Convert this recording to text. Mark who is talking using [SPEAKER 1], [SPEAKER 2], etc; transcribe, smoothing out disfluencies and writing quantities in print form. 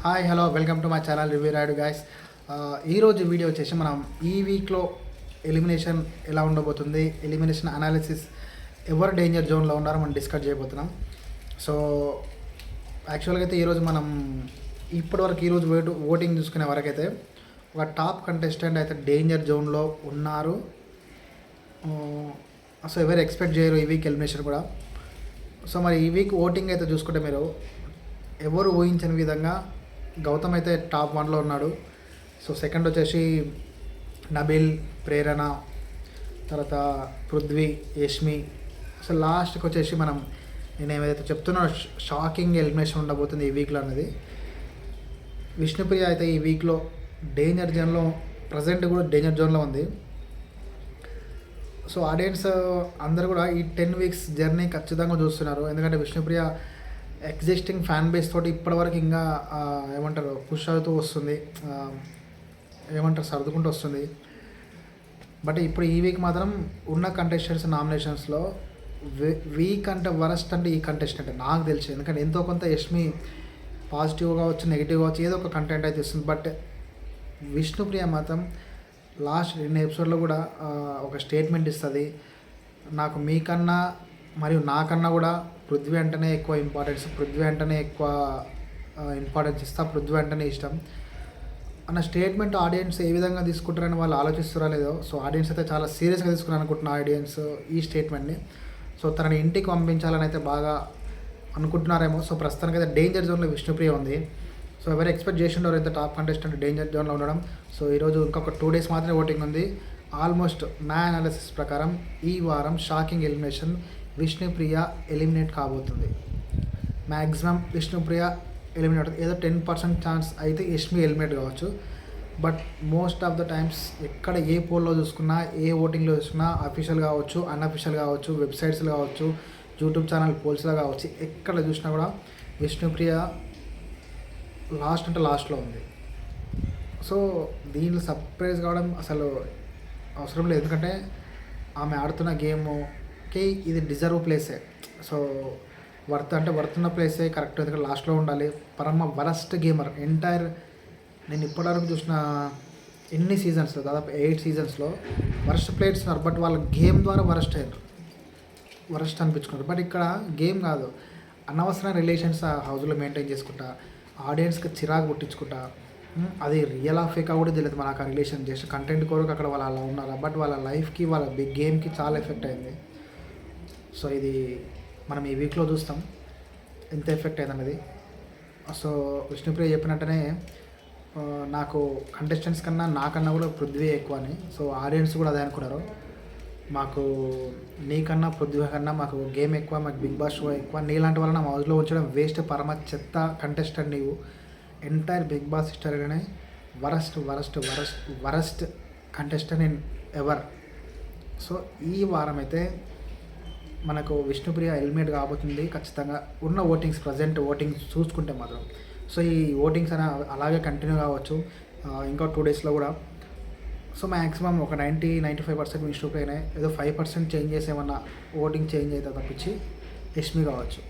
[SPEAKER 1] Hi hello welcome to my channel review Rayudu guys. ఈరోజు video వచ్చేసి మనం ఈ వీక్లో ఎలిమినేషన్ ఎలా ఉండబోతుంది, ఎలిమినేషన్ అనాలిసిస్, ఎవరు డేంజర్ జోన్లో ఉన్నారో మనం డిస్కస్ చేయబోతున్నాం. సో యాక్చువల్గా అయితే ఈరోజు మనం ఇప్పటివరకు ఈరోజు ఓటింగ్ చూసుకునే వరకైతే ఒక టాప్ కంటెస్టెంట్ అయితే డేంజర్ జోన్లో ఉన్నారు. సో ఎవరు ఎక్స్పెక్ట్ చేయరు ఈ వీక్ ఎలిమినేషన్ కూడా. సో మరి ఈ వీక్ ఓటింగ్ అయితే చూసుకుంటే మీరు ఎవరు ఊహించని విధంగా గౌతమ్ అయితే టాప్ 1లో ఉన్నాడు. సో సెకండ్ వచ్చేసి నబిల్, ప్రేరణ, తర్వాత పృథ్వీ, యష్మి. సో లాస్ట్కి వచ్చేసి నేను ఏదైతే చెప్తున్నా షాకింగ్ ఎలిమినేషన్ ఉండబోతుంది ఈ వీక్లో అన్నది. విష్ణుప్రియ అయితే ఈ వీక్లో డేంజర్ జోన్లో, ప్రజెంట్ కూడా డేంజర్ జోన్లో ఉంది. సో ఆడియన్స్ అందరూ కూడా ఈ 10 వీక్స్ జర్నీ ఖచ్చితంగా చూస్తున్నారు. ఎందుకంటే విష్ణుప్రియ ఎగ్జిస్టింగ్ ఫ్యాన్ బేస్ తోటి ఇప్పటివరకు ఇంకా పుష్ అవుతూ వస్తుంది, సర్దుకుంటూ వస్తుంది. బట్ ఇప్పుడు ఈ వీక్ మాత్రం ఉన్న కంటెస్టెంట్స్ నామినేషన్స్లో వీక్ అంటే వరస్ట్ అంటే ఈ కంటెస్టెంట్ నాకు తెలిసి. ఎందుకంటే ఎంతో కొంత యష్మి పాజిటివ్ కావచ్చు, నెగిటివ్ కావచ్చు, ఏదో ఒక కంటెంట్ అయితే ఇస్తుంది. బట్ విష్ణుప్రియ మాత్రం లాస్ట్ 2 ఎపిసోడ్లో కూడా ఒక స్టేట్మెంట్ ఇస్తుంది, నాకు మీకన్నా మరియు నాకన్నా కూడా పృథ్వీ అంటేనే ఎక్కువ ఇంపార్టెన్స్, పృథ్వీ అంటేనే ఎక్కువ ఇంపార్టెన్స్ ఇస్తా, పృథ్వీ అంటేనే ఇష్టం అన్న స్టేట్మెంట్ ఆడియన్స్ ఏ విధంగా తీసుకుంటారని వాళ్ళు ఆలోచిస్తారా లేదో. సో ఆడియన్స్ అయితే చాలా సీరియస్గా తీసుకున్నారు అనుకుంటున్నా ఆడియన్స్ ఈ స్టేట్మెంట్ని. సో తనని ఇంటికి పంపించాలని అయితే బాగా అనుకుంటున్నారేమో. సో ప్రస్తుతానికి అయితే డేంజర్ జోన్లో విష్ణుప్రియ ఉంది. సో ఎవరు ఎక్స్పెక్ట్ చేసిండారు అయితే టాప్ కంటెస్టెంట్ డేంజర్ జోన్లో ఉండడం. సో ఈరోజు ఇంకొక 2 డేస్ మాత్రమే ఓటింగ్ ఉంది. ఆల్మోస్ట్ నా అనాలిసిస్ ప్రకారం ఈ వారం షాకింగ్ ఎలిమినేషన్, విష్ణుప్రియ ఎలిమినేట్ కాబోతుంది. మ్యాక్సిమం విష్ణుప్రియ ఎలిమినేట్ అవుతుంది. ఏదో 10% ఛాన్స్ అయితే యష్మి ఎలిమినేట్ కావచ్చు. But most of the times ఎక్కడ ఏ పోల్లో చూసుకున్నా, ఏ ఓటింగ్లో చూసుకున్నా, అఫీషియల్ కావచ్చు, అన్అఫీషియల్ కావచ్చు, వెబ్సైట్స్లో కావచ్చు, యూట్యూబ్ ఛానల్ పోల్స్లో కావచ్చు, ఎక్కడ చూసినా కూడా విష్ణుప్రియ లాస్ట్ అంటే లాస్ట్లో ఉంది. సో దీనిలో సర్ప్రైజ్ కావడం అసలు అవసరం లేదు. ఎందుకంటే ఆమె ఆడుతున్న గేమ్కి ఇది డిజర్వ్ ప్లేసే. సో వర్తున్న ప్లేసే కరెక్ట్. ఎందుకంటే లాస్ట్లో ఉండాలి. పరమ వరస్ట్ గేమర్ ఎంటైర్ నేను ఇప్పటివరకు చూసిన ఎన్ని సీజన్స్లో, దాదాపు 8 సీజన్స్లో వరస్ట్ ప్లేయర్స్ ఉన్నారు. బట్ వాళ్ళ గేమ్ ద్వారా వరస్ట్ అయ్యారు, వరస్ట్ అనిపించుకున్నారు. బట్ ఇక్కడ గేమ్ కాదు, అనవసర రిలేషన్స్ ఆ హౌస్లో మెయింటైన్ చేసుకుంటా, ఆడియన్స్కి చిరాకు పుట్టించుకుంటా, అది రియల్ ఆఫ్ ఫేక్ కూడా తెలియదు మనకు. ఆ రిలేషన్ చేసి కంటెంట్ కొరకు అక్కడ వాళ్ళు అలా ఉన్నారా, బట్ వాళ్ళ లైఫ్కి, వాళ్ళ బిగ్ గేమ్కి చాలా ఎఫెక్ట్ అయింది. సో ఇది మనం ఈ వీక్లో చూస్తాం ఎంత ఎఫెక్ట్ అయింది అన్నది. సో విష్ణుప్రియ చెప్పినట్టనే నాకు కంటెస్టెంట్స్ కన్నా నాకన్నా కూడా పృథ్వీ ఎక్కువ అని. సో ఆడియన్స్ కూడా అదే అనుకున్నారు, మాకు నీకన్నా పృథ్వీ కన్నా మాకు గేమ్ ఎక్కువ, మాకు బిగ్ బాస్ షో ఎక్కువ, నీలాంటి వల్ల నా హౌస్లో ఉంచడం వేస్ట్, పరమ చెత్త కంటెస్టెంట్ నీవు, ఎంటైర్ బిగ్ బాస్ హిస్టరీలోనే worst contestant in ever. So ఈ వారం అయితే మనకు విష్ణుప్రియ ఎలిమినేట్ కాబోతుంది ఖచ్చితంగా. ఉన్న ఓటింగ్స్, ప్రజెంట్ ఓటింగ్స్ చూసుకుంటే మాత్రం. సో ఈ ఓటింగ్స్ అలాగే కంటిన్యూ కావచ్చు ఇంకా 2 డేస్లో కూడా. సో మ్యాక్సిమం ఒక 90-95% విష్ణుప్రియనే. ఏదో 5% చేంజ్ చేసి ఏమన్నా ఓటింగ్ చేంజ్ అయితే తప్పించి యష్మి కావచ్చు.